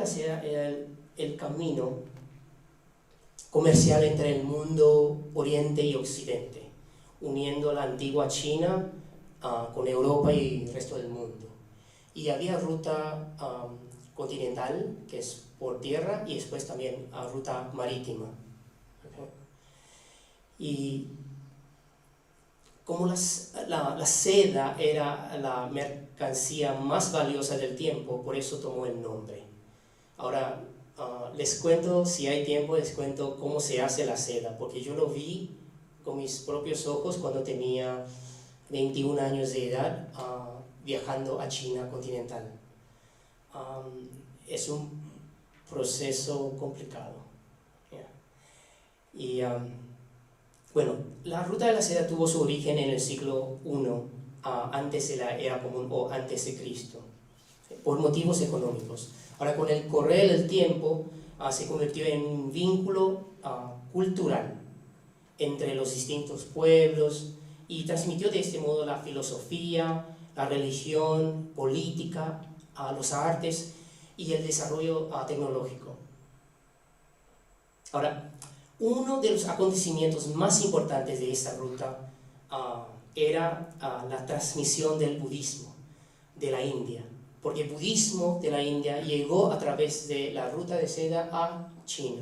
la seda era el camino comercial entre el mundo Oriente y Occidente, uniendo la antigua China con Europa y el resto del mundo. Y había ruta continental, que es por tierra, y después también ruta marítima. ¿Okay? Y como la seda era la mercancía más valiosa del tiempo, por eso tomó el nombre. Ahora, les cuento, si hay tiempo, les cuento cómo se hace la seda, porque yo lo vi con mis propios ojos cuando tenía 21 años de edad, viajando a China continental. Es un proceso complicado. Y bueno, la ruta de la seda tuvo su origen en el siglo I, antes de la era común o antes de Cristo, por motivos económicos. Ahora, con el correr del tiempo, se convirtió en un vínculo cultural entre los distintos pueblos y transmitió de este modo la filosofía, la religión, política, los artes y el desarrollo tecnológico. Ahora, uno de los acontecimientos más importantes de esta ruta era la transmisión del budismo de la India, porque el budismo de la India llegó a través de la ruta de seda a China.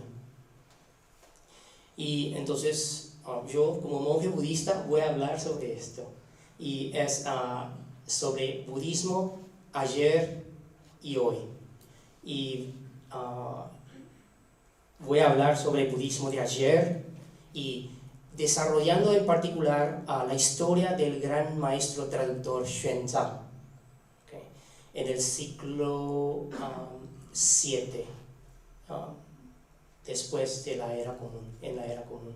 Y entonces yo, como monje budista, voy a hablar sobre esto, y es sobre budismo ayer y hoy. Y voy a hablar sobre el budismo de ayer y desarrollando en particular la historia del gran maestro traductor Xuanzang, ¿okay? En el siglo VII, después de la era común, en la era común.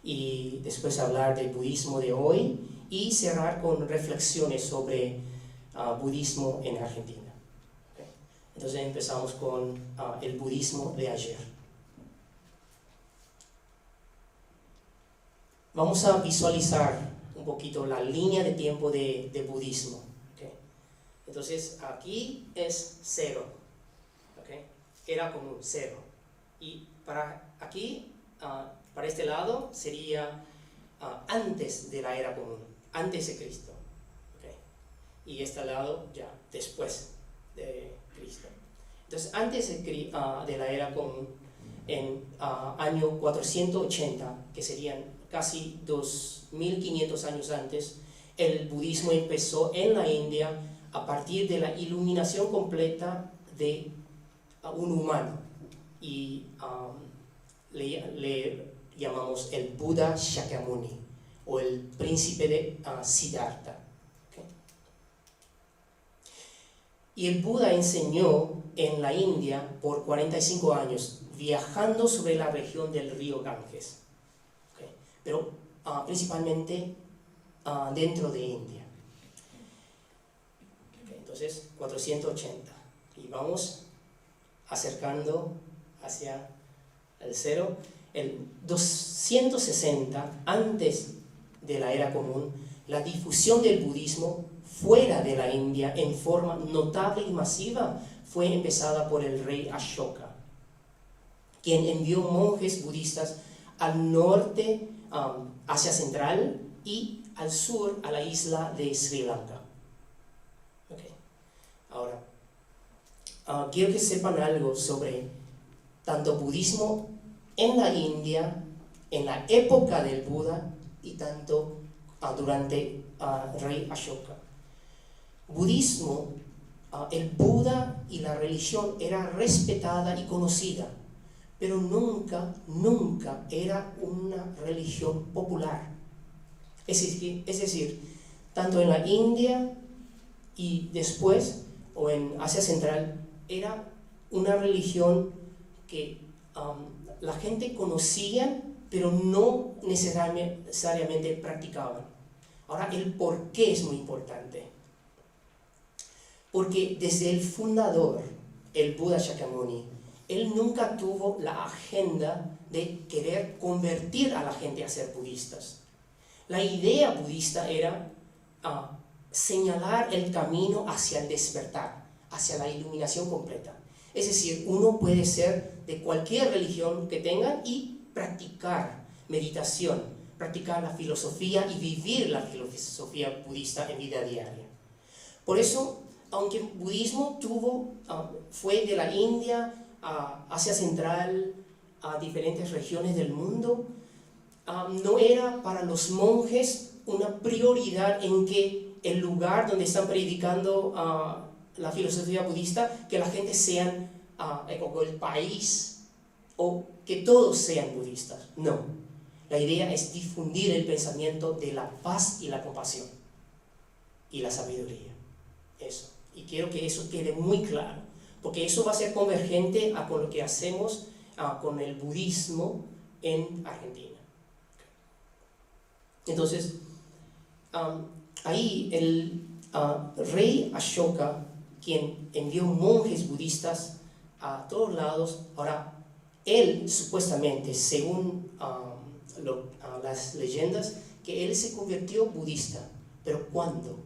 Y después hablar del budismo de hoy y cerrar con reflexiones sobre budismo en Argentina. ¿Okay? Entonces empezamos con el budismo de ayer. Vamos a visualizar un poquito la línea de tiempo de budismo. ¿Okay? Entonces aquí es 0, ¿okay? Era común, 0. Y para aquí, para este lado, sería antes de la era común, antes de Cristo. ¿Okay? Y este lado ya después de Cristo. Entonces antes de la era común, en año 480, que serían casi 2500 años antes, el budismo empezó en la India a partir de la iluminación completa de un humano, y le llamamos el Buda Shakyamuni o el príncipe de Siddhartha. ¿Okay? Y el Buda enseñó en la India por 45 años, viajando sobre la región del río Ganges. ¿Okay? Pero principalmente dentro de India. ¿Okay? Entonces, 480. Y vamos acercando hacia el 0. El 260, antes de la era común, la difusión del budismo fuera de la India en forma notable y masiva fue empezada por el rey Ashoka, quien envió monjes budistas al norte, Asia Central, y al sur, a la isla de Sri Lanka. Okay. Ahora, quiero que sepan algo sobre tanto budismo en la India, en la época del Buda, y tanto durante el rey Ashoka. Budismo, el Buda y la religión era respetada y conocida, pero nunca era una religión popular. Es decir, tanto en la India y después, o en Asia Central, era una religión que la gente conocía, pero no necesariamente practicaban. Ahora, el por qué es muy importante. Porque desde el fundador, el Buda Shakyamuni, él nunca tuvo la agenda de querer convertir a la gente a ser budistas. La idea budista era señalar el camino hacia el despertar, hacia la iluminación completa. Es decir, uno puede ser de cualquier religión que tengan y practicar meditación, practicar la filosofía y vivir la filosofía budista en vida diaria. Por eso, aunque el budismo fue de la India a Asia Central, a diferentes regiones del mundo, no era para los monjes una prioridad en que el lugar donde están predicando la filosofía budista, que la gente sean, o el país, o que todos sean budistas. No, la idea es difundir el pensamiento de la paz y la compasión y la sabiduría. Eso. Y quiero que eso quede muy claro, porque eso va a ser convergente con lo que hacemos con el budismo en Argentina. Entonces, ahí el rey Ashoka, quien envió monjes budistas a todos lados, ahora él supuestamente, según las leyendas, que él se convirtió budista. ¿Pero cuándo?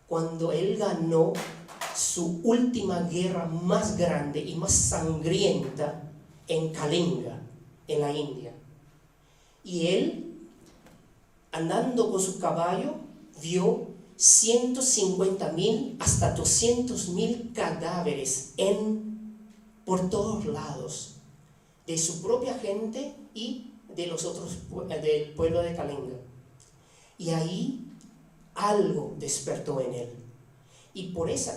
Cuando él ganó su última guerra más grande y más sangrienta en Kalinga, en la India. Y él, andando con su caballo, vio 150.000 hasta 200.000 cadáveres por todos lados, de su propia gente y de los otros del pueblo de Kalinga. Y ahí algo despertó en él. Y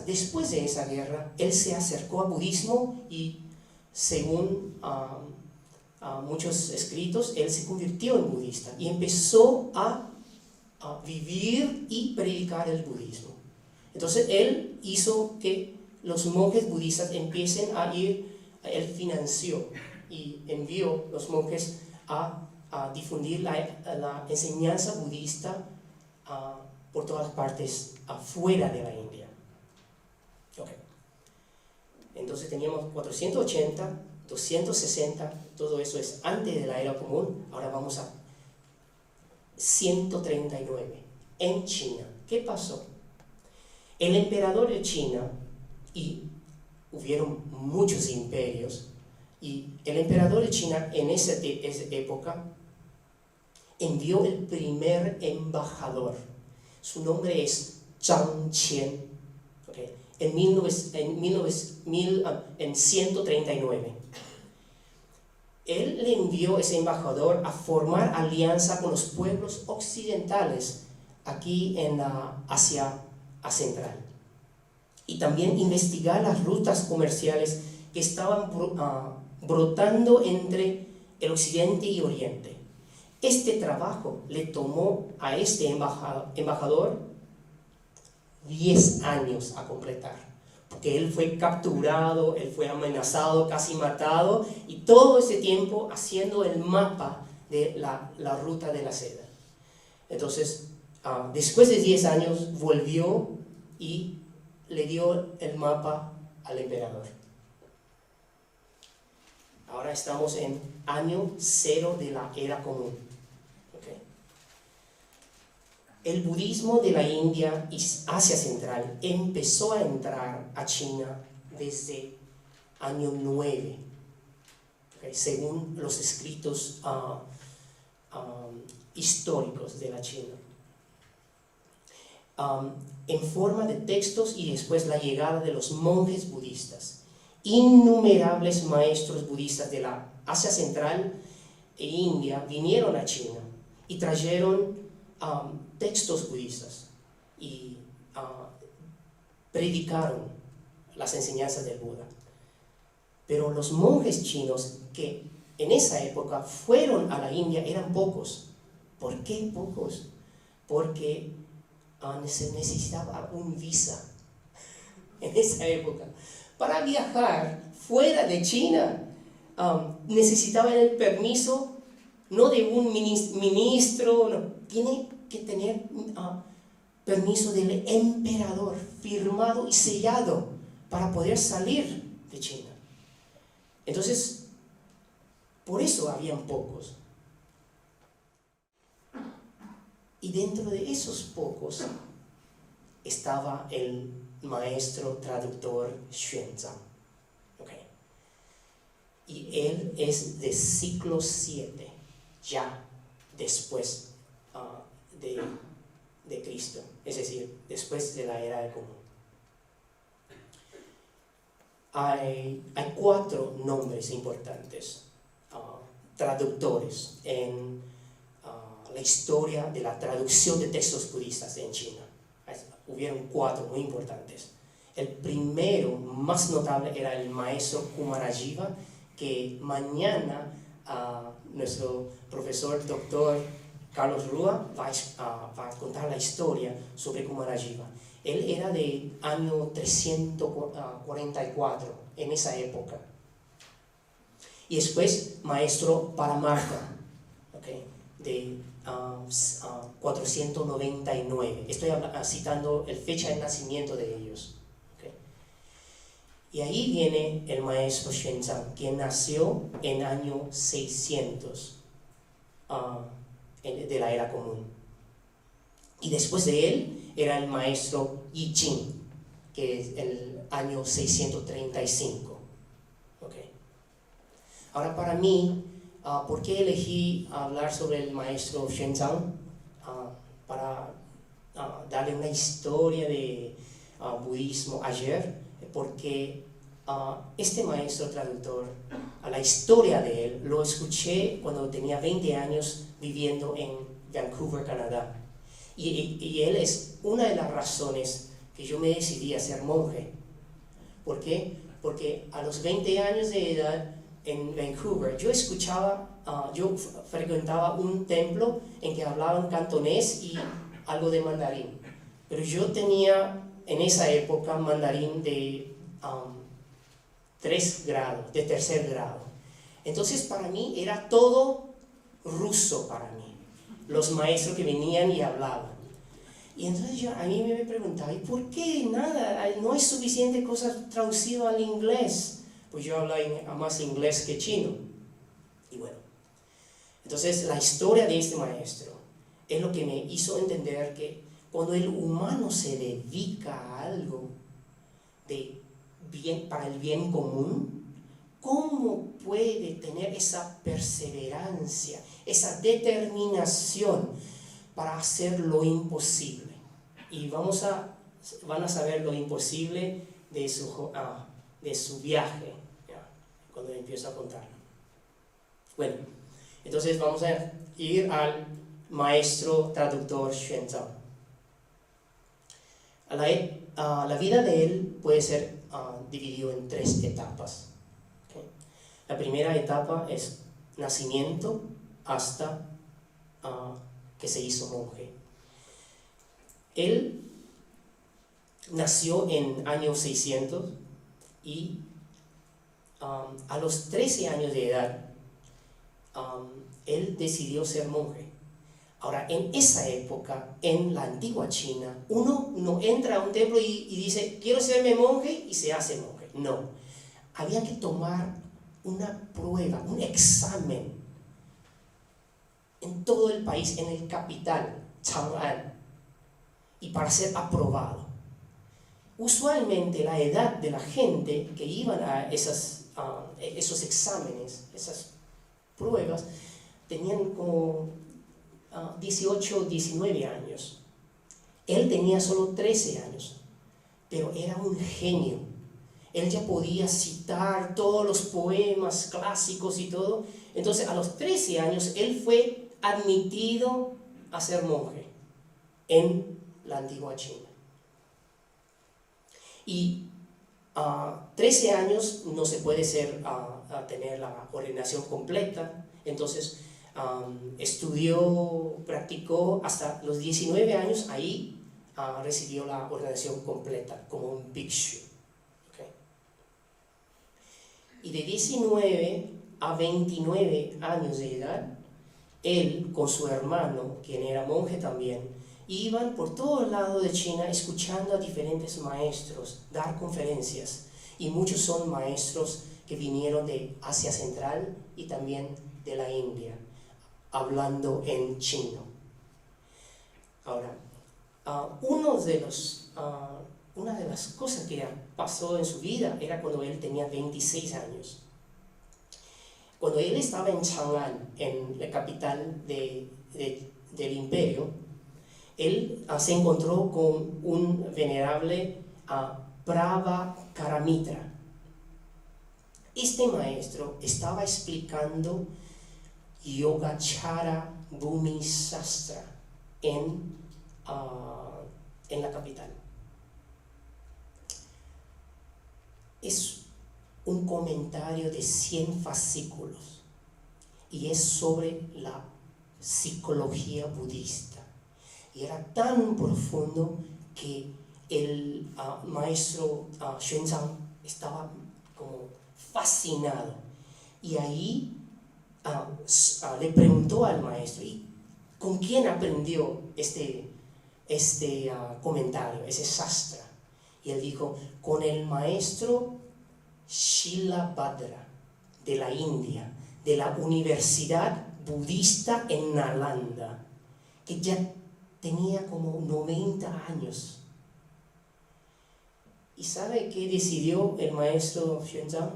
después de esa guerra, él se acercó al budismo y, según muchos escritos, él se convirtió en budista y empezó a vivir y predicar el budismo. Entonces él hizo que los monjes budistas empiecen a ir, él financió y envió a los monjes a difundir la enseñanza budista por todas partes afuera de la India. Okay. Entonces teníamos 480, 260, todo eso es antes de la era común. Ahora vamos a 139, en China. ¿Qué pasó? El emperador de China, y hubieron muchos imperios, y el emperador de China en esa época envió el primer embajador. Su nombre es Zhang Qian, okay, en 139. Él le envió ese embajador a formar alianza con los pueblos occidentales aquí en la Asia Central, y también investigar las rutas comerciales que estaban brotando entre el occidente y oriente. Este trabajo le tomó a este embajador 10 años a completar, porque él fue capturado, él fue amenazado, casi matado, y todo ese tiempo haciendo el mapa de la ruta de la seda. Entonces, después de 10 años, volvió y le dio el mapa al emperador. Ahora estamos en año 0 de la era común. ¿Okay? El budismo de la India y Asia Central empezó a entrar a China desde año 9, ¿okay? Según los escritos históricos de la China. En forma de textos, y después la llegada de los monjes budistas. Innumerables maestros budistas de la Asia Central e India vinieron a China y trajeron textos budistas y predicaron las enseñanzas del Buda. Pero los monjes chinos que en esa época fueron a la India eran pocos. ¿Por qué pocos? Porque se necesitaba un visa en esa época. Para viajar fuera de China necesitaban el permiso no de un ministro, no, tiene que tener permiso del emperador firmado y sellado para poder salir de China. Entonces, por eso habían pocos. Y dentro de esos pocos estaba el maestro traductor Xuanzang. y él es de siglo 7, ya después de Cristo, es decir, después de la era del común. Hay 4 nombres importantes, traductores en la historia de la traducción de textos budistas en China. Hubieron 4 muy importantes. El primero, más notable, era el maestro Kumarajiva, que mañana nuestro profesor doctor Carlos Rúa va a contar la historia sobre Kumarajiva. Él era de año 344, en esa época. Y después, maestro Paramarta, ¿okay? De 499. Estoy citando la fecha de nacimiento de ellos. ¿Okay? Y ahí viene el maestro Xuanzang, quien nació en año 600 de la era común. Y después de él era el maestro Yi Jing, que es el año 635. ¿Okay? Ahora, para mí, ¿por qué elegí hablar sobre el maestro Xuanzang? Para darle una historia de budismo ayer, porque este maestro traductor, la historia de él, lo escuché cuando tenía 20 años viviendo en Vancouver, Canadá. Y él es una de las razones que yo me decidí a ser monje. ¿Por qué? Porque a los 20 años de edad en Vancouver, yo frecuentaba un templo en que hablaban cantonés y algo de mandarín. Pero yo tenía en esa época mandarín de 3 grados, de 3er grado. Entonces para mí era todo ruso para mí. Los maestros que venían y hablaban. Y entonces a mí me preguntaba, ¿y por qué nada? No hay suficiente cosas traducidas al inglés. Pues yo hablaba más inglés que chino. Y bueno, entonces la historia de este maestro es lo que me hizo entender que cuando el humano se dedica a algo para el bien común, ¿cómo puede tener esa perseverancia, esa determinación para hacer lo imposible? Y van a saber lo imposible de su viaje, ¿ya? Cuando empiezo a contarlo. Bueno, entonces vamos a ir al maestro traductor Xuanzang. La vida de él puede ser dividido en 3 etapas. ¿Okay? La primera etapa es nacimiento hasta que se hizo monje. Él nació en año 600 y a los 13 años de edad él decidió ser monje. Ahora, en esa época, en la antigua China, uno no entra a un templo y dice, quiero serme monje, y se hace monje. No, había que tomar una prueba, un examen en todo el país, en el capital, Chang'an, y para ser aprobado. Usualmente la edad de la gente que iban a esos exámenes, esas pruebas, tenían como 18 o 19 años. Él tenía solo 13 años, pero era un genio. Él ya podía citar todos los poemas clásicos y todo. Entonces, a los 13 años, él fue admitido a ser monje en la antigua China. Y 13 años no se puede tener la ordenación completa. Entonces, estudió, practicó hasta los 19 años, ahí recibió la ordenación completa como un bhikshu. ¿Okay? Y de 19 a 29 años de edad, él con su hermano, quien era monje también, iban por todo el lado de China escuchando a diferentes maestros dar conferencias, y muchos son maestros que vinieron de Asia Central y también de la India, hablando en chino. Ahora, una de las cosas que pasó en su vida era cuando él tenía 26 años. cuando él estaba en Chang'an, en la capital del imperio, él se encontró con un venerable Prabhakaramitra. Este maestro estaba explicando Yogacara Bhumi Sastra en la capital. Es un comentario de 100 fascículos y es sobre la psicología budista. Y era tan profundo que el maestro Xuanzang estaba como fascinado. Y ahí le preguntó al maestro, ¿y con quién aprendió este comentario, ese sastra? Y él dijo, con el maestro Shilabhadra de la India, de la Universidad Budista en Nalanda, que ya tenía como 90 años. ¿Y sabe qué decidió el maestro Xuanzang?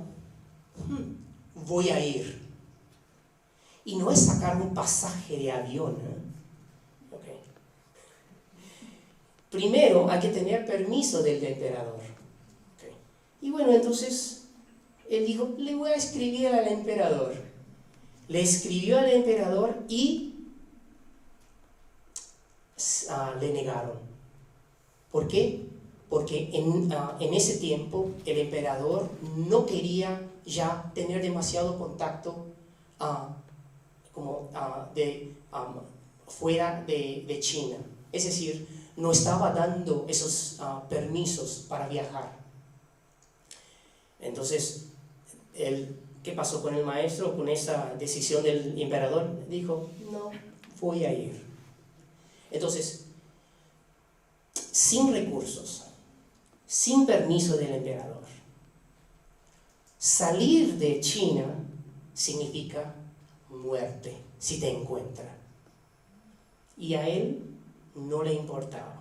Voy a ir. Y no es sacar un pasaje de avión, Okay. Primero hay que tener permiso del emperador. Okay. Y bueno, entonces él dijo, le voy a escribir al emperador. Le escribió al emperador y le negaron. ¿Por qué? Porque en ese tiempo el emperador no quería ya tener demasiado contacto fuera de China. Es decir, no estaba dando esos permisos para viajar. Entonces, ¿qué pasó con el maestro? Con esa decisión del emperador, dijo, no, voy a ir. Entonces, sin recursos, sin permiso del emperador, salir de China significa muerte si te encuentra. Y a él no le importaba.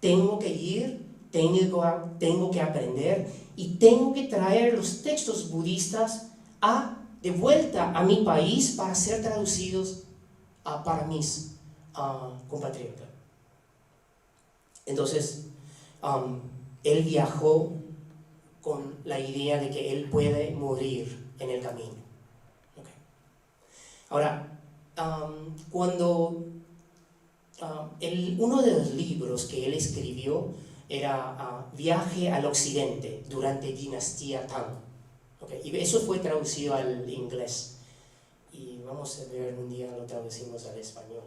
Tengo que ir, tengo que aprender y tengo que traer los textos budistas de vuelta a mi país para ser traducidos para mis compatriotas. Entonces, él viajó con la idea de que él puede morir en el camino. Okay. Ahora, cuando uno de los libros que él escribió era Viaje al Occidente durante Dinastía Tang. Okay. Y eso fue traducido al inglés. Y vamos a ver, un día lo traducimos al español.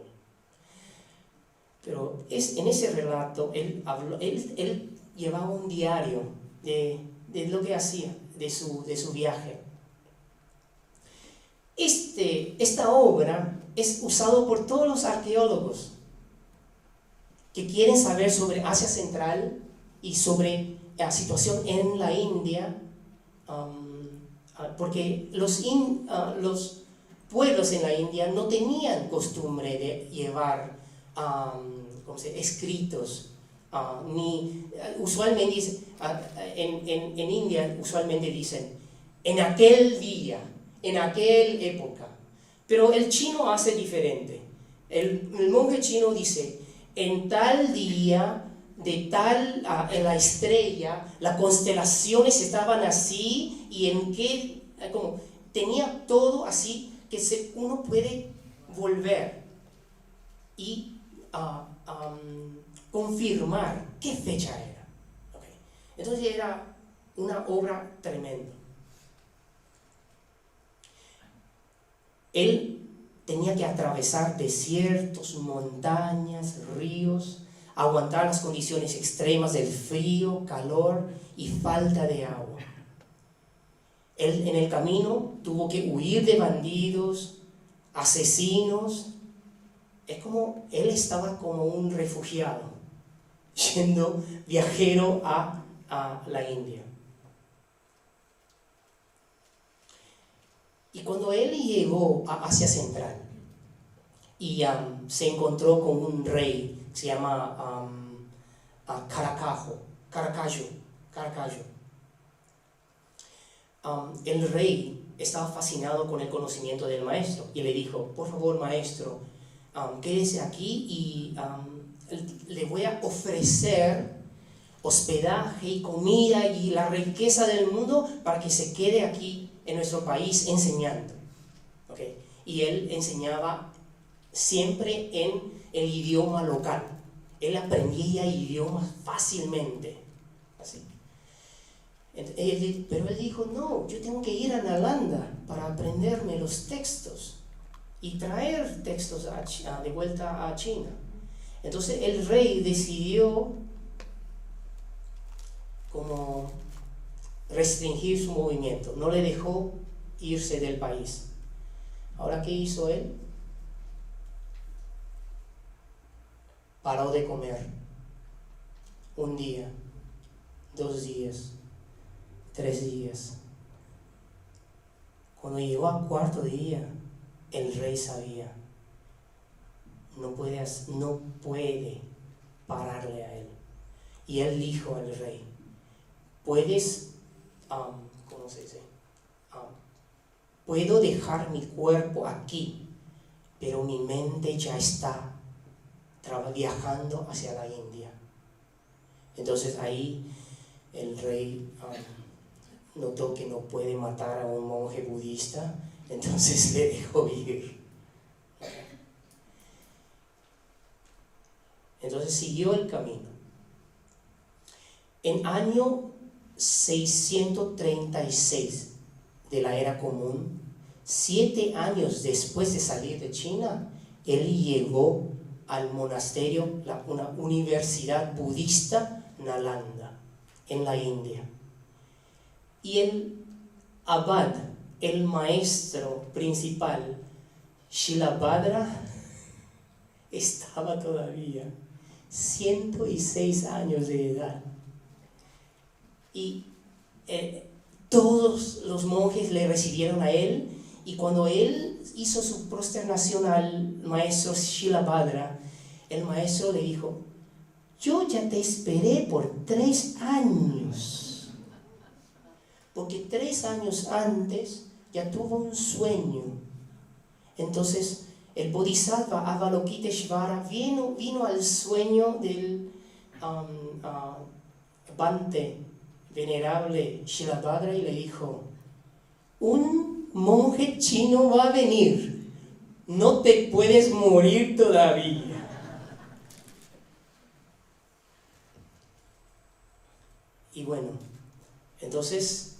Pero en ese relato él llevaba un diario de lo que hacía, de su viaje. Esta obra es usada por todos los arqueólogos que quieren saber sobre Asia Central y sobre la situación en la India, porque los pueblos en la India no tenían costumbre de llevar escritos, usualmente en India usualmente dicen en aquel día, en aquella época, pero el chino hace diferente. El monje chino dice en tal día, de tal en la estrella, las constelaciones estaban así y en qué, como tenía todo así que uno puede volver y confirmar qué fecha era. Okay. Entonces era una obra tremenda. Él tenía que atravesar desiertos, montañas, ríos, aguantar las condiciones extremas del frío, calor y falta de agua. Él en el camino tuvo que huir de bandidos, asesinos. Es como él estaba como un refugiado, yendo viajero a la India. Y cuando él llegó a Asia Central y se encontró con un rey que se llama Caracallo. El rey estaba fascinado con el conocimiento del maestro y le dijo, por favor maestro, quédese aquí y le voy a ofrecer hospedaje y comida y la riqueza del mundo para que se quede aquí en nuestro país enseñando. ¿Okay? Y él enseñaba siempre en el idioma local. Él aprendía idiomas fácilmente. Así. Pero él dijo, no, yo tengo que ir a Nalanda para aprenderme los textos y traer textos de vuelta a China. Entonces el rey decidió como restringir su movimiento, no le dejó irse del país. Ahora, ¿qué hizo él? Paró de comer. Un día, 2 días, 3 días. Cuando llegó al 4.º día, el rey sabía, no puede pararle a él. Y él dijo al rey, puedes, ¿cómo se dice? Puedo dejar mi cuerpo aquí, pero mi mente ya está viajando hacia la India. Entonces ahí el rey notó que no puede matar a un monje budista, entonces le dejó ir. Entonces siguió el camino. En año 636 de la era común, 7 años después de salir de China, él llegó al monasterio, una universidad budista, Nalanda, en la India. Y el abad, el maestro principal, Shilabhadra, estaba todavía 106 años de edad. Y todos los monjes le recibieron a él, y cuando él hizo su prosternación al maestro Shilabhadra, el maestro le dijo, yo ya te esperé por 3 años, porque 3 años antes ya tuvo un sueño. Entonces el Bodhisattva Avalokiteshvara vino al sueño del Bhante venerable Shilabhadra y le dijo, un monje chino va a venir, no te puedes morir todavía. Y bueno, entonces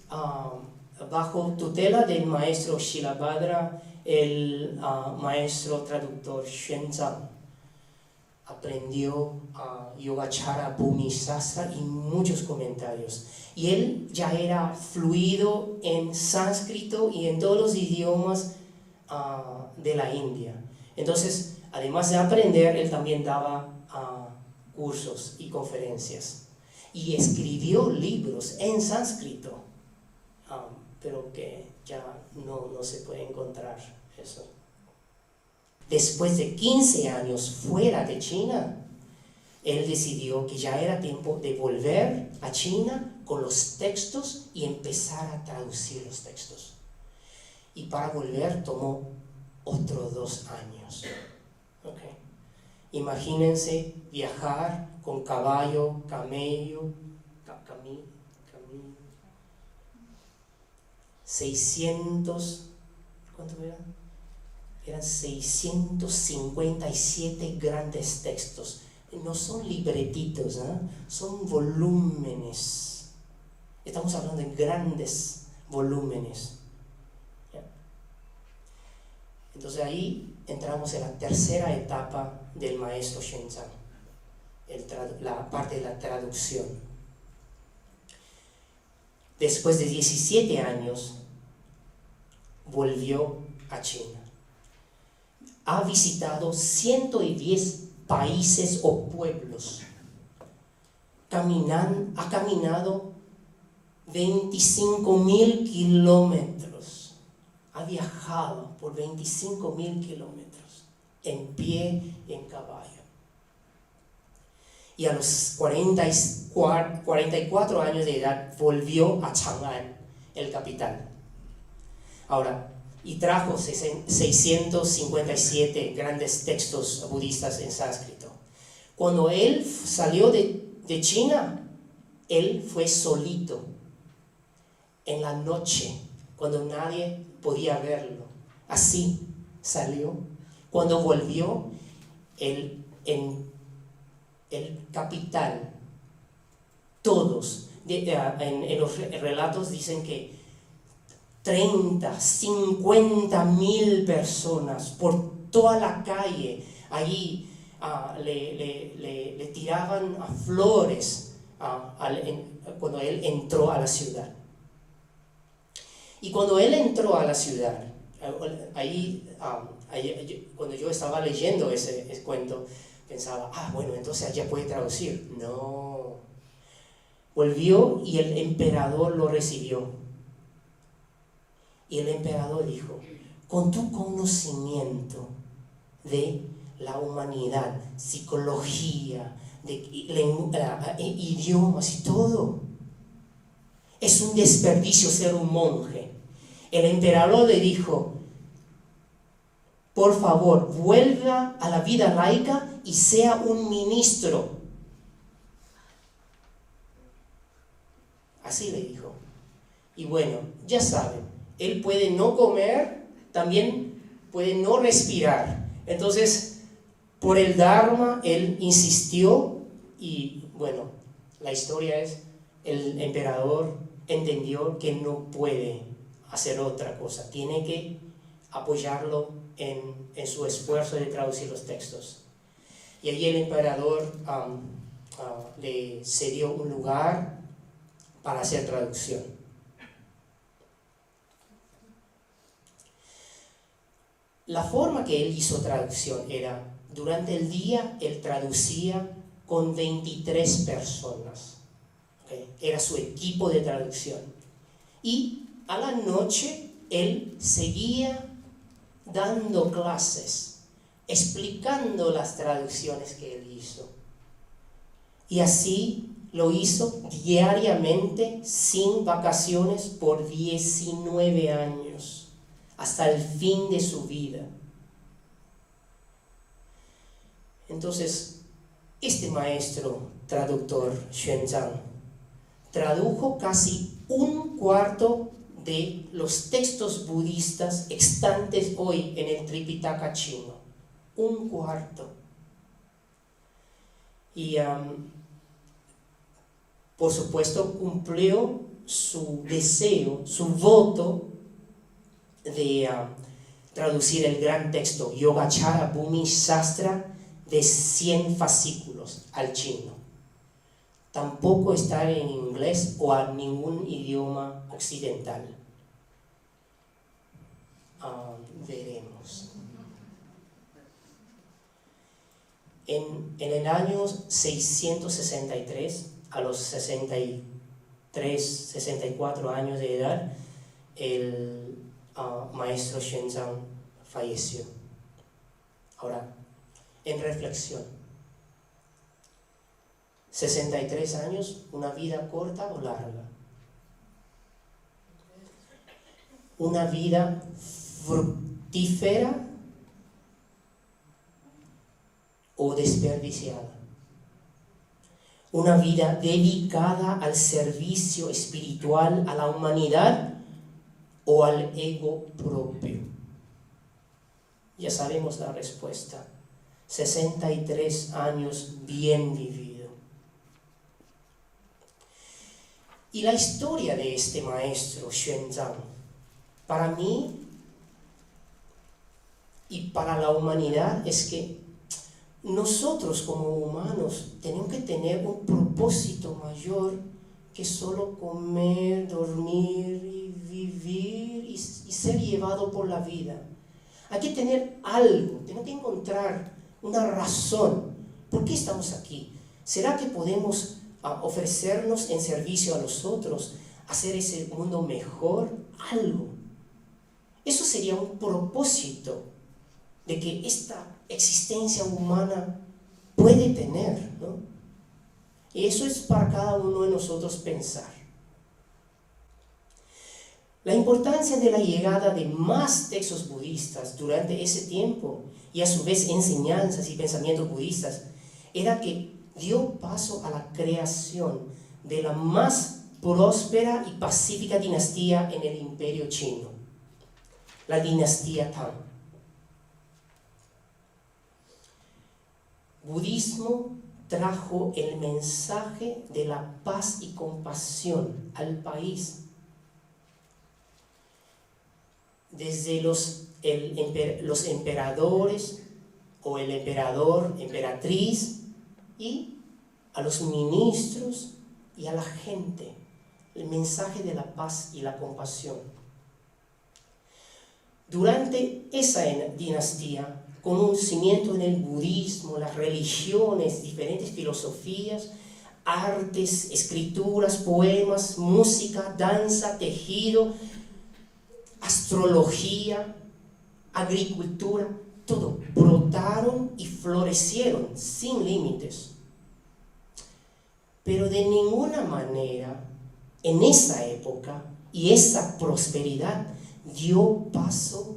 bajo tutela del maestro Shilabhadra, el maestro traductor Xuanzang aprendió Yogacara, Bhumi Sastra y muchos comentarios. Y él ya era fluido en sánscrito y en todos los idiomas de la India. Entonces, además de aprender, él también daba cursos y conferencias. Y escribió libros en sánscrito, pero que ya no se puede encontrar eso. Después de 15 años fuera de China, él decidió que ya era tiempo de volver a China con los textos y empezar a traducir los textos. Y para volver tomó otros 2 años. Okay. Imagínense viajar con caballo, camello, 600, ¿cuánto era? Eran 657 grandes textos. No son libretitos, son volúmenes. Estamos hablando de grandes volúmenes. ¿Ya? Entonces ahí entramos en la tercera etapa del maestro Xuanzang, la parte de la traducción. Después de 17 años, volvió a China. Ha visitado 110 países o pueblos. Ha caminado 25.000 kilómetros. Ha viajado por 25.000 kilómetros en pie y en caballo. Y a los 44 años de edad volvió a Chang'an, el capital. Ahora, y trajo 657 grandes textos budistas en sánscrito. Cuando él salió de China, él fue solito, en la noche, cuando nadie podía verlo. Así salió. Cuando volvió, en el capital, todos, en los relatos dicen que 30, 50 mil personas por toda la calle, allí le tiraban flores cuando él entró a la ciudad. Y cuando él entró a la ciudad, cuando yo estaba leyendo ese cuento, pensaba, bueno, entonces ya puede traducir. No. Volvió y el emperador lo recibió. Y el emperador dijo, con tu conocimiento de la humanidad, psicología, idiomas y todo, es un desperdicio ser un monje. El emperador le dijo, por favor, vuelva a la vida laica y sea un ministro. Así le dijo. Y bueno, ya saben, él puede no comer, también puede no respirar. Entonces, por el Dharma, él insistió y bueno, la historia es, el emperador entendió que no puede hacer otra cosa, tiene que apoyarlo en su esfuerzo de traducir los textos. Y allí el emperador le cedió un lugar para hacer traducción. La forma que él hizo traducción era, durante el día él traducía con 23 personas. ¿Okay? Era su equipo de traducción. Y a la noche él seguía dando clases, explicando las traducciones que él hizo. Y así lo hizo diariamente, sin vacaciones, por 19 años, hasta el fin de su vida. Entonces, este maestro traductor, Xuanzang, tradujo casi un cuarto de los textos budistas extantes hoy en el Tripitaka chino. Un cuarto. Y por supuesto cumplió su deseo, su voto de traducir el gran texto Yogacara Bhumi Shastra de 100 fascículos al chino. Tampoco está en inglés o a ningún idioma occidental. Veremos. En el año 663, a los 64 años de edad, el maestro Xuanzang falleció. Ahora, en reflexión, 63 años, ¿una vida corta o larga? ¿Una vida fructífera o desperdiciada? ¿Una vida dedicada al servicio espiritual a la humanidad o al ego propio? Ya sabemos la respuesta. 63 años bien vivido. Y la historia de este maestro Xuanzang, para mí y para la humanidad, es que nosotros como humanos tenemos que tener un propósito mayor que solo comer, dormir y vivir y ser llevado por la vida. Hay que tener algo, tenemos que encontrar una razón. ¿Por qué estamos aquí? ¿Será que podemos ofrecernos en servicio a los otros, hacer ese mundo mejor? Algo. Eso sería un propósito de que esta existencia humana puede tener, ¿no? Y eso es para cada uno de nosotros pensar. La importancia de la llegada de más textos budistas durante ese tiempo y a su vez enseñanzas y pensamientos budistas era que dio paso a la creación de la más próspera y pacífica dinastía en el Imperio Chino, la dinastía Tang. Budismo trajo el mensaje de la paz y compasión al país. Desde los emperadores o el emperador, emperatriz, y a los ministros y a la gente, el mensaje de la paz y la compasión. Durante esa dinastía, con un cimiento en el budismo, las religiones, diferentes filosofías, artes, escrituras, poemas, música, danza, tejido, astrología, agricultura, todo brotaron y florecieron sin límites. Pero de ninguna manera en esa época y esa prosperidad dio paso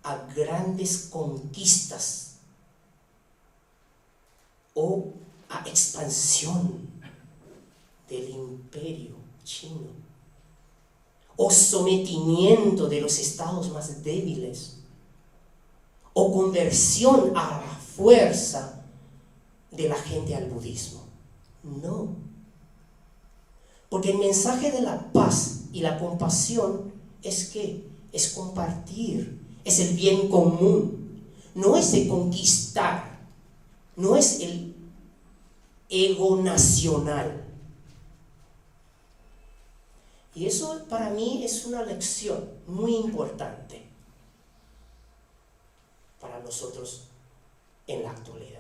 a grandes conquistas o a expansión del imperio chino o sometimiento de los estados más débiles o conversión a la fuerza de la gente al budismo. No. Porque el mensaje de la paz y la compasión es compartir, es el bien común, no es de conquistar, no es el ego nacional. Y eso para mí es una lección muy importante para nosotros en la actualidad.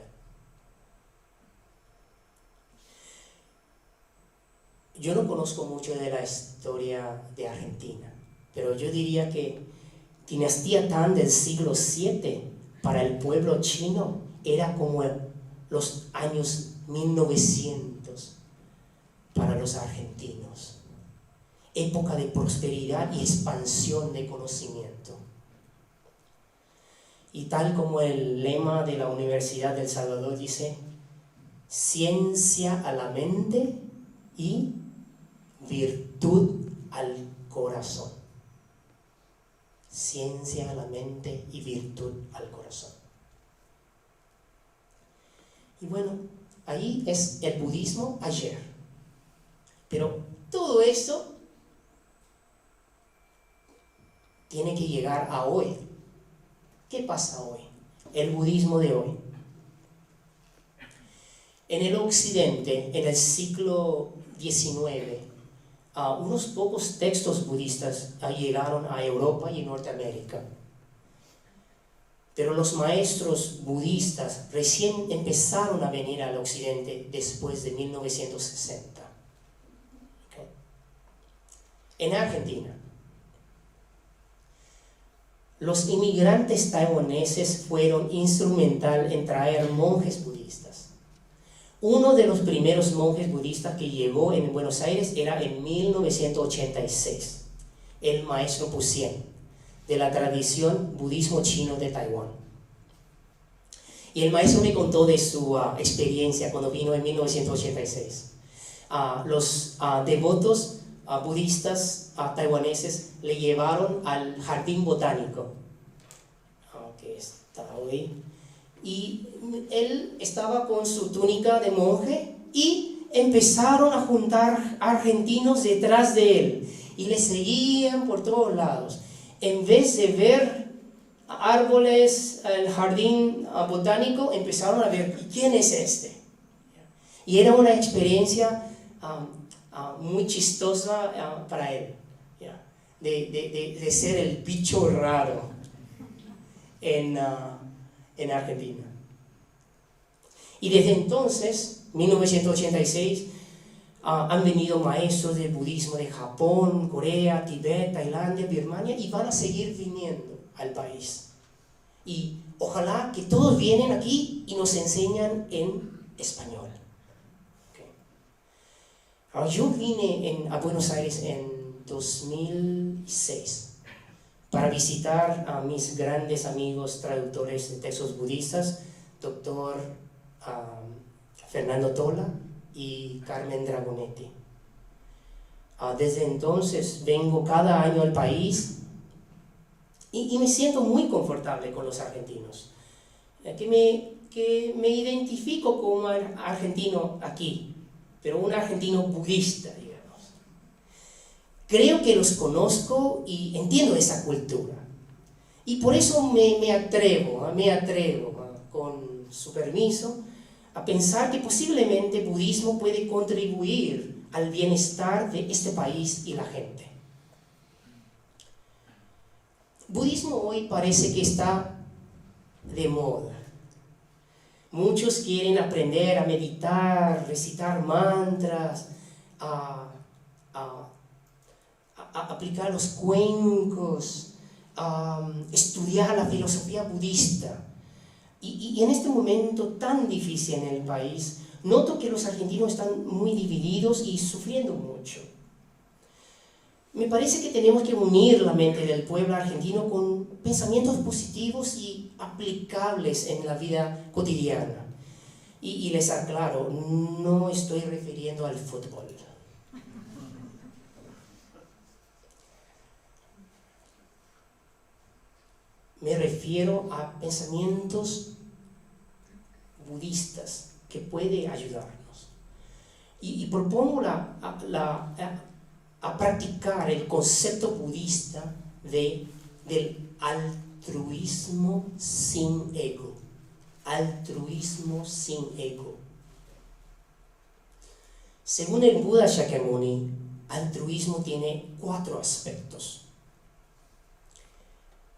Yo no conozco mucho de la historia de Argentina, pero yo diría que dinastía Tang del siglo VII para el pueblo chino era como los años 1900 para los argentinos. Época de prosperidad y expansión de conocimiento. Y tal como el lema de la Universidad del Salvador dice, ciencia a la mente y virtud al corazón. Ciencia a la mente y virtud al corazón. Y bueno, ahí es el budismo ayer. Pero todo esto tiene que llegar a hoy. ¿Qué pasa hoy? El budismo de hoy. En el occidente, en el siglo XIX, unos pocos textos budistas llegaron a Europa y Norteamérica. Pero los maestros budistas recién empezaron a venir al occidente después de 1960. ¿Okay? En Argentina, los inmigrantes taiwaneses fueron instrumental en traer monjes budistas. Uno de los primeros monjes budistas que llegó en Buenos Aires era en 1986, el maestro Pusien, de la tradición budismo chino de Taiwán. Y el maestro me contó de su experiencia cuando vino en 1986. Los devotos budistas taiwaneses le llevaron al jardín botánico, que está hoy, y él estaba con su túnica de monje y empezaron a juntar argentinos detrás de él y le seguían por todos lados. En vez de ver árboles, el jardín botánico, empezaron a ver ¿quién es este? Y era una experiencia muy chistosa para él, de ser el bicho raro en Argentina. Y desde entonces, 1986, han venido maestros del budismo de Japón, Corea, Tibet, Tailandia, Birmania, y van a seguir viniendo al país. Y ojalá que todos vienen aquí y nos enseñan en español. Okay. Yo vine a Buenos Aires en 2006 para visitar a mis grandes amigos traductores de textos budistas, Dr. Fernando Tola y Carmen Dragonetti. Desde entonces vengo cada año al país y me siento muy confortable con los argentinos, que me identifico como argentino aquí, pero un argentino budista, digamos. Creo que los conozco y entiendo esa cultura. Y por eso me atrevo, con su permiso, a pensar que posiblemente el budismo puede contribuir al bienestar de este país y la gente. El budismo hoy parece que está de moda. Muchos quieren aprender a meditar, recitar mantras, a aplicar los cuencos, a estudiar la filosofía budista. Y en este momento tan difícil en el país, noto que los argentinos están muy divididos y sufriendo mucho. Me parece que tenemos que unir la mente del pueblo argentino con pensamientos positivos y aplicables en la vida cotidiana. Y les aclaro, no estoy refiriendo al fútbol. Me refiero a pensamientos budistas que pueden ayudarnos. Y propongo a practicar el concepto budista del altruismo sin ego. Altruismo sin ego. Según el Buda Shakyamuni, altruismo tiene 4 aspectos,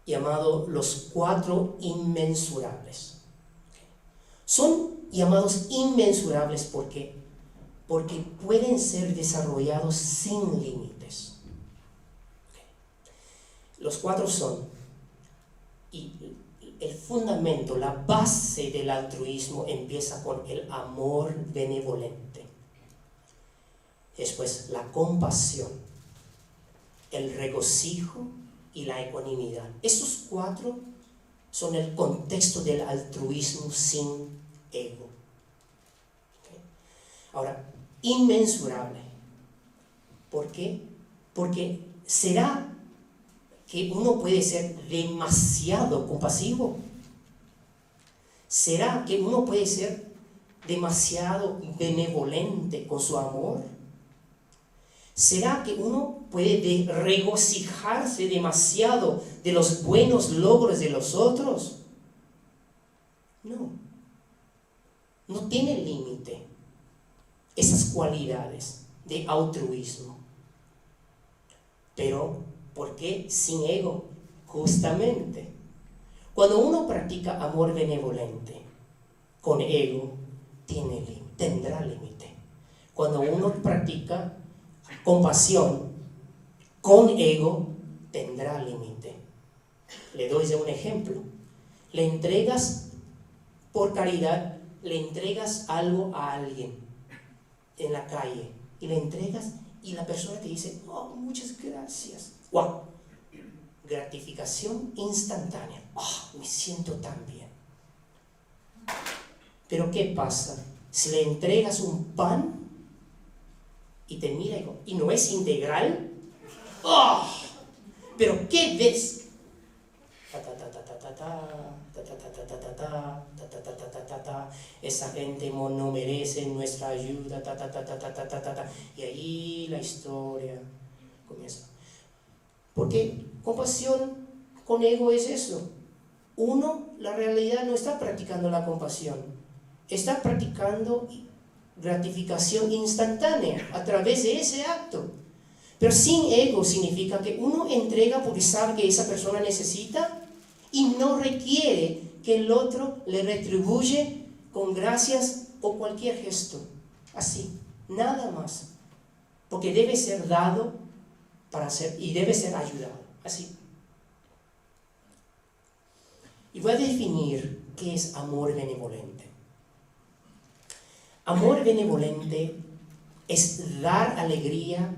llamados los 4 inmensurables. Son llamados inmensurables porque pueden ser desarrollados sin límites. Los 4 son, y el fundamento, la base del altruismo empieza con el amor benevolente. Después la compasión, el regocijo y la ecuanimidad. Estos 4 son el contexto del altruismo sin ego. Ahora, inmensurable. ¿Por qué? Porque ¿será que uno puede ser demasiado compasivo? ¿Será que uno puede ser demasiado benevolente con su amor? ¿Será que uno puede regocijarse demasiado de los buenos logros de los otros? No tiene límite esas cualidades de altruismo. Pero, ¿por qué sin ego? Justamente, cuando uno practica amor benevolente con ego, tendrá límite. Cuando uno practica compasión con ego, tendrá límite. Le doy un ejemplo. Le entregas por caridad, le entregas algo a alguien en la calle y le entregas y la persona te dice, oh, muchas gracias. ¡Wow! Gratificación instantánea. Oh, me siento tan bien. Pero ¿qué pasa? Si le entregas un pan y te mira y no es integral, ¡oh! Pero ¿qué ves? Esa gente no merece nuestra ayuda, y ahí la historia comienza. Porque compasión con ego es eso. Uno, la realidad, no está practicando la compasión, está practicando gratificación instantánea a través de ese acto. Pero sin ego significa que uno entrega porque sabe que esa persona necesita y no requiere que el otro le retribuye con gracias o cualquier gesto. Así, nada más. Porque debe ser dado para ser y debe ser ayudado. Así. Y voy a definir qué es amor benevolente. Amor benevolente es dar alegría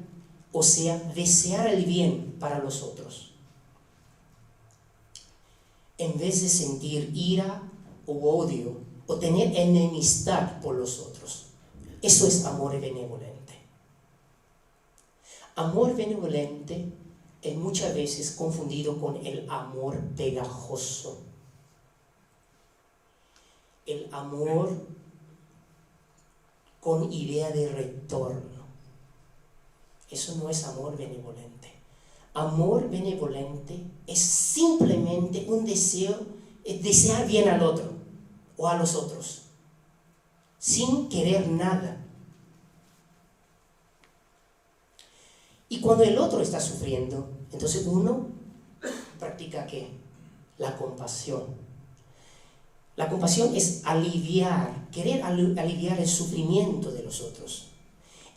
o sea, desear el bien para los otros, en vez de sentir ira o odio o tener enemistad por los otros. Eso es amor benevolente. Amor benevolente es muchas veces confundido con el amor pegajoso. El amor con idea de retorno. Eso no es amor benevolente. Amor benevolente es simplemente un deseo, es desear bien al otro o a los otros, sin querer nada. Y cuando el otro está sufriendo, entonces uno practica ¿qué? La compasión. La compasión es aliviar, querer aliviar el sufrimiento de los otros.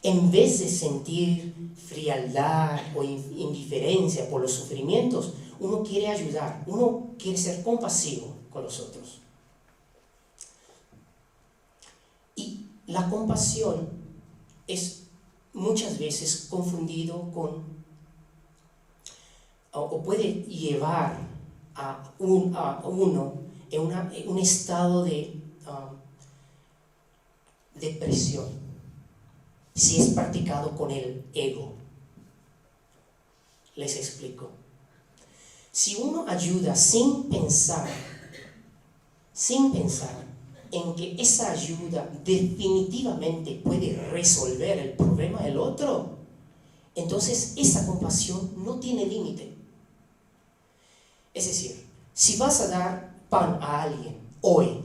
En vez de sentir frialdad o indiferencia por los sufrimientos, uno quiere ayudar, uno quiere ser compasivo con los otros. Y la compasión es muchas veces confundido con, o puede llevar a uno en un estado de depresión, si es practicado con el ego. Les explico. Si uno ayuda sin pensar en que esa ayuda definitivamente puede resolver el problema del otro, entonces esa compasión no tiene límite. Es decir, si vas a dar pan a alguien hoy,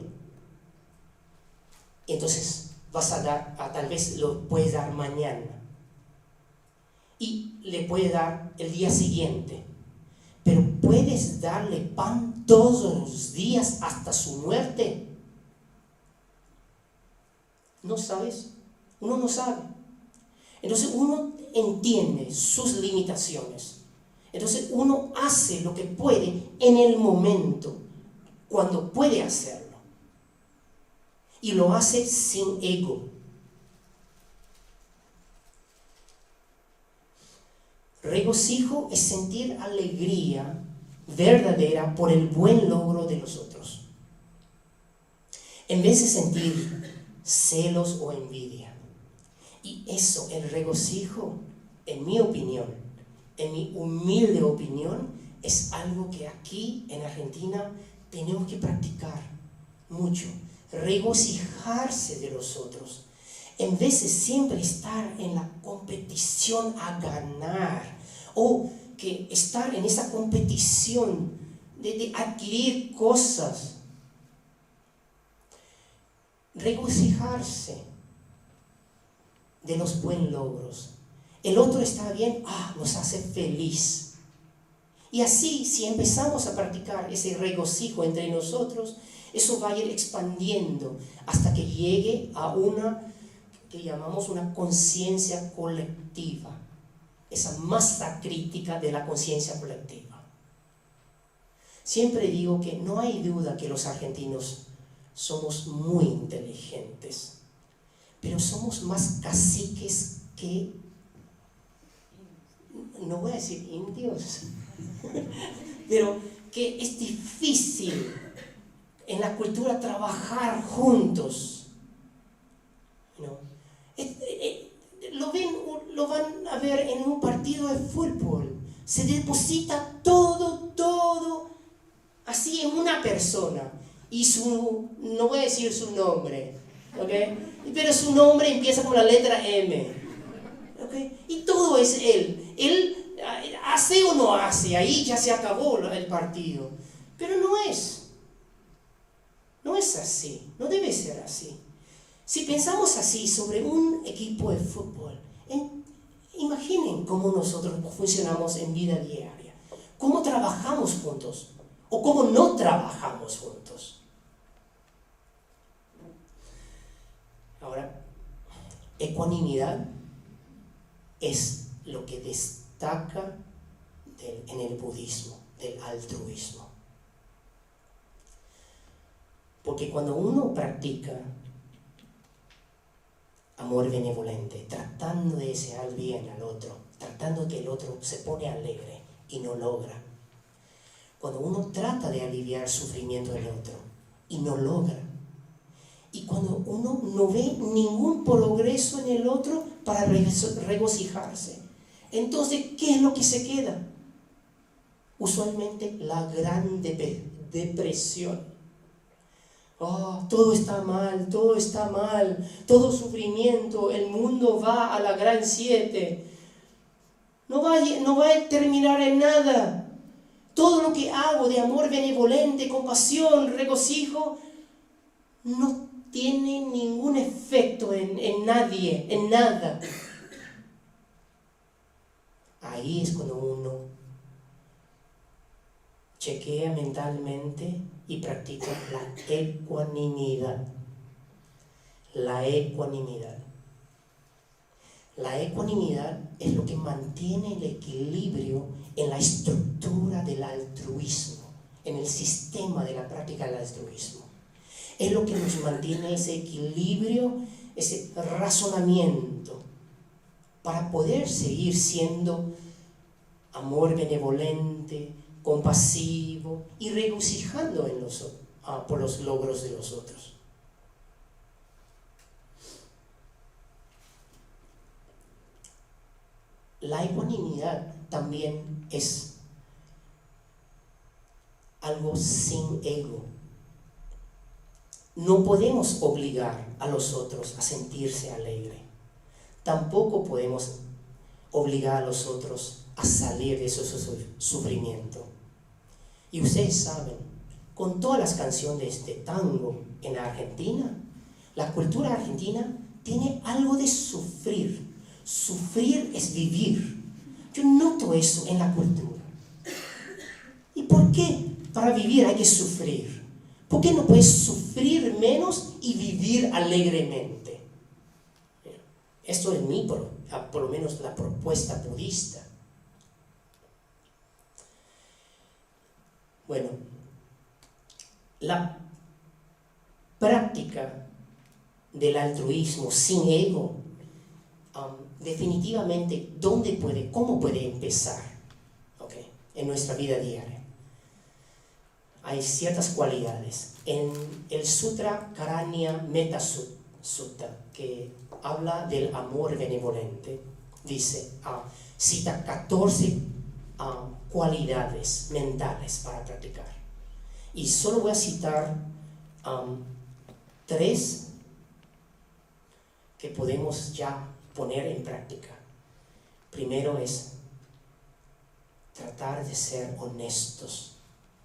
entonces vas a dar, tal vez lo puedes dar mañana y le puedes dar el día siguiente, pero puedes darle pan todos los días hasta su muerte. ¿No sabes? Uno no sabe. Entonces uno entiende sus limitaciones. Entonces uno hace lo que puede en el momento, cuando puede hacerlo. Y lo hace sin ego. Regocijo es sentir alegría verdadera por el buen logro de los otros, en vez de sentir celos o envidia. Y eso, el regocijo, en mi opinión, en mi humilde opinión, es algo que aquí en Argentina tenemos que practicar mucho. Regocijarse de los otros, en vez de siempre estar en la competición a ganar, o que estar en esa competición de adquirir cosas. Regocijarse de los buenos logros. El otro está bien, nos hace feliz. Y así, si empezamos a practicar ese regocijo entre nosotros, eso va a ir expandiendo hasta que llegue a una que llamamos una conciencia colectiva, esa masa crítica de la conciencia colectiva. Siempre digo que no hay duda que los argentinos somos muy inteligentes, pero somos más caciques que, no voy a decir indios, pero que es difícil en la cultura trabajar juntos, ¿no? Lo van a ver en un partido de fútbol. Se deposita todo así en una persona. Y no voy a decir su nombre, ¿okay? Pero su nombre empieza con la letra M, ¿okay? Y todo es él. Él hace o no hace, ahí ya se acabó el partido. Pero no es así, no debe ser así. Si pensamos así sobre un equipo de fútbol, imaginen cómo nosotros funcionamos en vida diaria, cómo trabajamos juntos o cómo no trabajamos juntos. Ahora, ecuanimidad es lo que destaca en el budismo, del altruismo. Porque cuando uno practica amor benevolente, tratando de desear bien al otro, tratando que el otro se pone alegre y no logra. Cuando uno trata de aliviar el sufrimiento del otro y no logra. Y cuando uno no ve ningún progreso en el otro para regocijarse. Entonces, ¿qué es lo que se queda? Usualmente la gran depresión. Oh, todo está mal, todo sufrimiento, el mundo va a la gran 7. No va a terminar en nada. Todo lo que hago de amor benevolente, compasión, regocijo, no tiene ningún efecto en nadie, en nada. Ahí es cuando uno chequea mentalmente y practica la ecuanimidad. La ecuanimidad. La ecuanimidad es lo que mantiene el equilibrio en la estructura del altruismo, en el sistema de la práctica del altruismo. Es lo que nos mantiene ese equilibrio, ese razonamiento, para poder seguir siendo amor benevolente, compasivo y regocijando por los logros de los otros. La ecuanimidad también es algo sin ego. No podemos obligar a los otros a sentirse alegre. Tampoco podemos obligar a los otros a salir de su sufrimiento. Y ustedes saben, con todas las canciones de tango en la Argentina, la cultura argentina tiene algo de sufrir. Sufrir es vivir. Yo noto eso en la cultura. ¿Y por qué para vivir hay que sufrir? ¿Por qué no puedes sufrir menos y vivir alegremente? Esto es por lo menos la propuesta budista. Bueno, la práctica del altruismo sin ego, definitivamente, ¿cómo puede empezar? ¿Okay? En nuestra vida diaria. Hay ciertas cualidades. En el Sutra Karanya Metta Sutta, que habla del amor benevolente, dice, cita 14 cualidades mentales para practicar. Y solo voy a citar 3 que podemos ya poner en práctica. Primero es tratar de ser honestos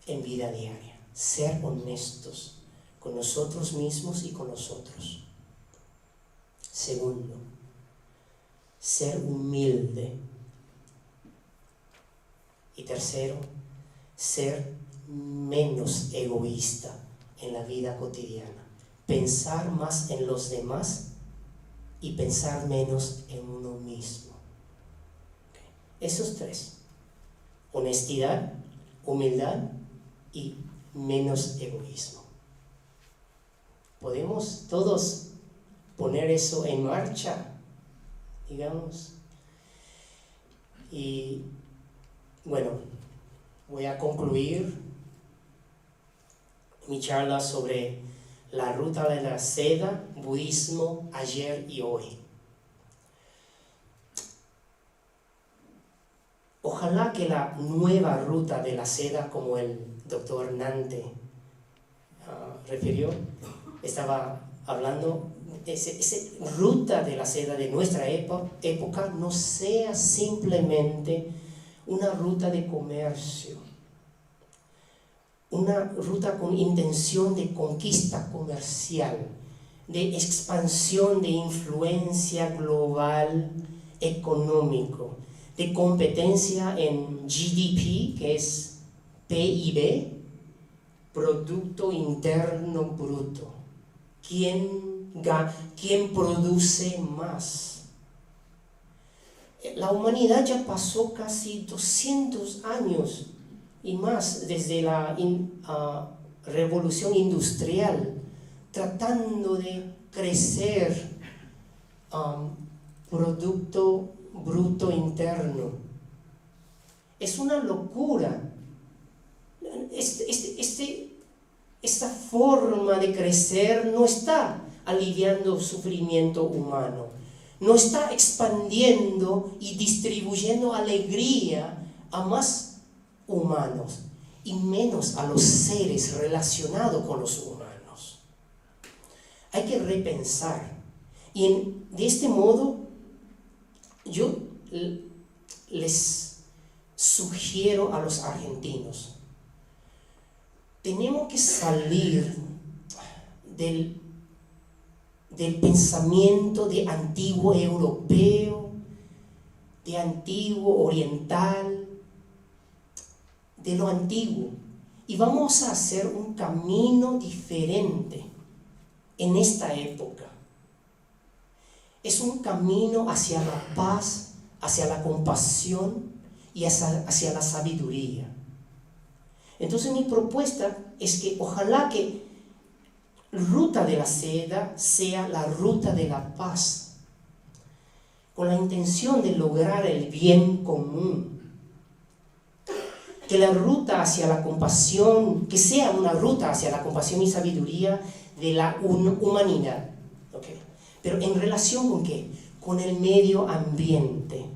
en vida diaria, ser honestos con nosotros mismos y con los otros. Segundo, ser humilde. Y tercero, ser menos egoísta en la vida cotidiana, pensar más en los demás y pensar menos en uno mismo. Esos 3, honestidad, humildad y menos egoísmo. ¿Podemos todos poner eso en marcha? Digamos. Y bueno, voy a concluir mi charla sobre la ruta de la seda, budismo, ayer y hoy. Ojalá que la nueva ruta de la seda, como el doctor Nante refirió, estaba hablando, esa ruta de la seda de nuestra época no sea simplemente una ruta de comercio, una ruta con intención de conquista comercial, de expansión de influencia global económico, de competencia en GDP, que es PIB, Producto Interno Bruto. ¿Quién produce más? La humanidad ya pasó casi 200 años y más desde la revolución industrial, tratando de crecer producto bruto interno. Es una locura. Esta forma de crecer no está aliviando sufrimiento humano, no está expandiendo y distribuyendo alegría a más humanos y menos a los seres relacionados con los humanos. Hay que repensar. Y de este modo, yo les sugiero a los argentinos, tenemos que salir del pensamiento de antiguo europeo, de antiguo oriental, de lo antiguo, y vamos a hacer un camino diferente en esta época. Es un camino hacia la paz, hacia la compasión y hacia la sabiduría. Entonces mi propuesta es que ojalá que ruta de la seda sea la ruta de la paz, con la intención de lograr el bien común. Que la ruta hacia la compasión, que sea una ruta hacia la compasión y sabiduría de la humanidad. ¿Okay? Pero en relación con ¿qué? Con el medio ambiente.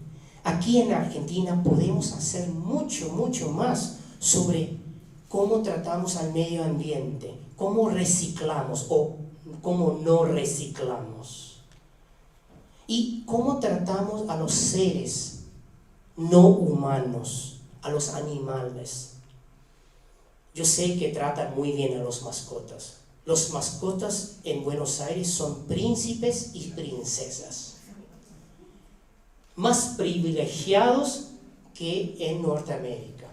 Aquí en Argentina podemos hacer mucho, mucho más sobre cómo tratamos al medio ambiente, cómo reciclamos o cómo no reciclamos. Y cómo tratamos a los seres no humanos, a los animales. Yo sé que tratan muy bien a los mascotas. Los mascotas en Buenos Aires son príncipes y princesas, más privilegiados que en Norteamérica.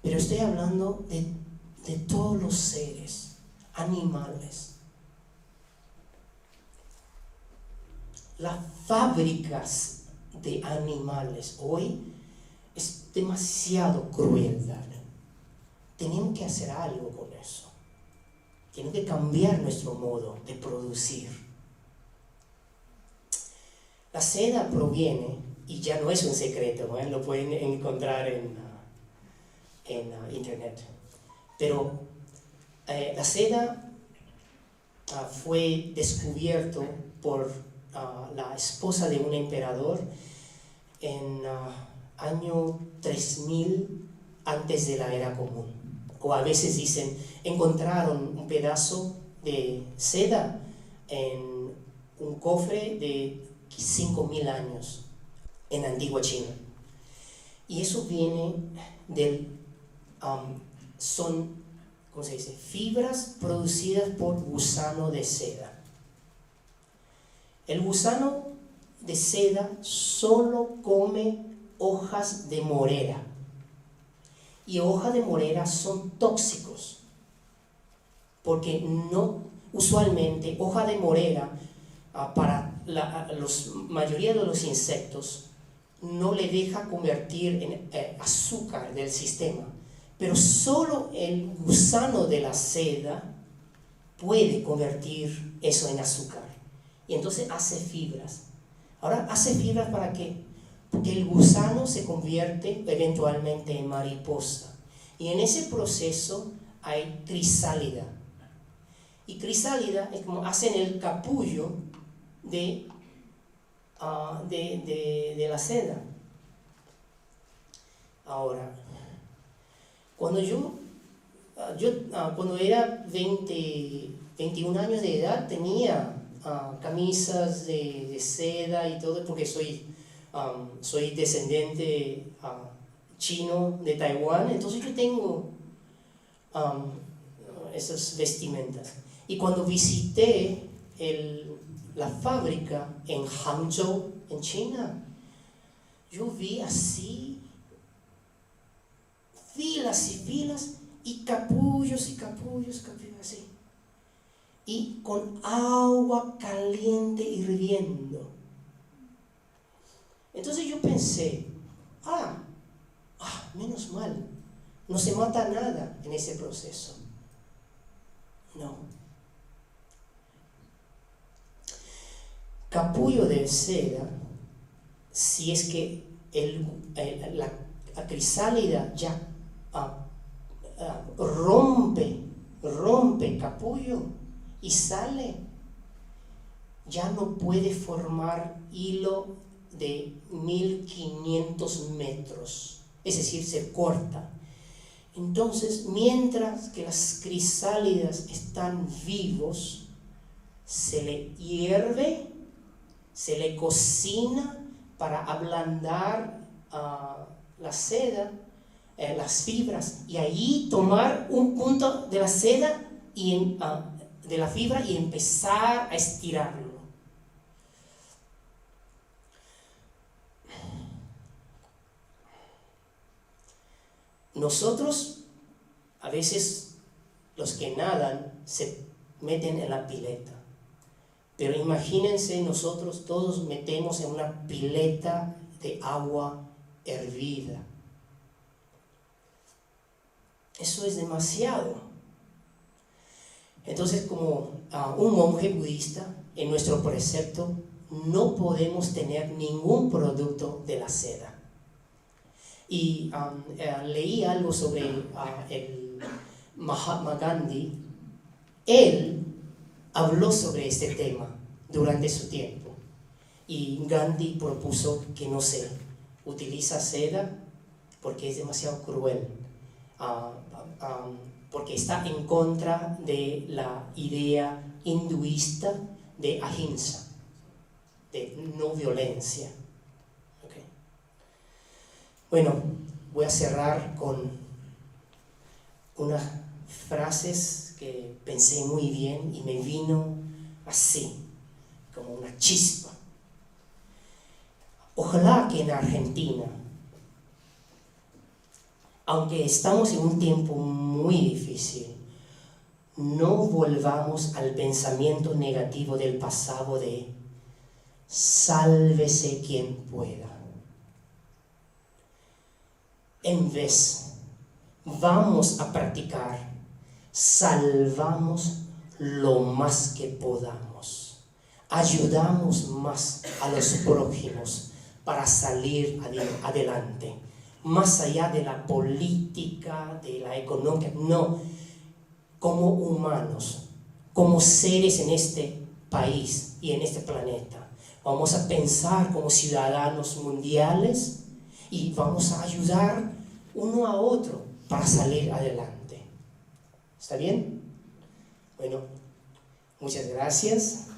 Pero estoy hablando de todos los seres, animales. Las fábricas de animales hoy es demasiado crueldad. Tenemos que hacer algo con eso. Tenemos que cambiar nuestro modo de producir. La seda proviene, y ya no es un secreto, lo pueden encontrar en internet, pero la seda fue descubierto por la esposa de un emperador en año 3000 antes de la era común. O a veces dicen, encontraron un pedazo de seda en un cofre de 5000 años en antigua China. Y eso viene son, ¿cómo se dice?, fibras producidas por gusano de seda. El gusano de seda solo come hojas de morera. Y hojas de morera son tóxicos, porque usualmente hoja de morera para la mayoría de los insectos no le deja convertir en azúcar del sistema, pero solo el gusano de la seda puede convertir eso en azúcar, y entonces hace fibras. Ahora hace fibras ¿para qué? Porque el gusano se convierte eventualmente en mariposa, y en ese proceso hay crisálida, y crisálida es como hacen el capullo de la seda. Ahora, cuando cuando era 21 años de edad tenía camisas de seda y todo, porque soy descendiente chino de Taiwán, entonces yo tengo esas vestimentas. Y cuando visité la fábrica en Hangzhou, en China, yo vi así filas y filas y capullos así, y con agua caliente hirviendo. Entonces yo pensé, menos mal, no se mata nada en ese proceso. No. Capullo de seda si es que la crisálida ya rompe el capullo y sale, ya no puede formar hilo de 1500 metros, es decir, se corta. Entonces, mientras que las crisálidas están vivos, se le hierve, se le cocina para ablandar la seda, las fibras, y ahí tomar un punto de la seda y de la fibra y empezar a estirarlo. Nosotros, a veces, los que nadan se meten en la pileta, pero imagínense, nosotros todos metemos en una pileta de agua hervida. Eso es demasiado. Entonces, como un monje budista, en nuestro precepto no podemos tener ningún producto de la seda. Y leí algo sobre el Mahatma Gandhi. Él habló sobre este tema durante su tiempo. Y Gandhi propuso que no se utiliza seda porque es demasiado cruel. Porque está en contra de la idea hinduista de ahimsa, de no violencia. Okay. Bueno, voy a cerrar con unas frases que pensé muy bien y me vino así, como una chispa. Ojalá que en Argentina, aunque estamos en un tiempo muy difícil, no volvamos al pensamiento negativo del pasado de sálvese quien pueda. En vez, vamos a practicar, salvamos lo más que podamos, ayudamos más a los prójimos para salir adelante. Más allá de la política, de la económica, no, como humanos, como seres en este país y en este planeta. Vamos a pensar como ciudadanos mundiales y vamos a ayudar uno a otro para salir adelante. ¿Está bien? Bueno, muchas gracias.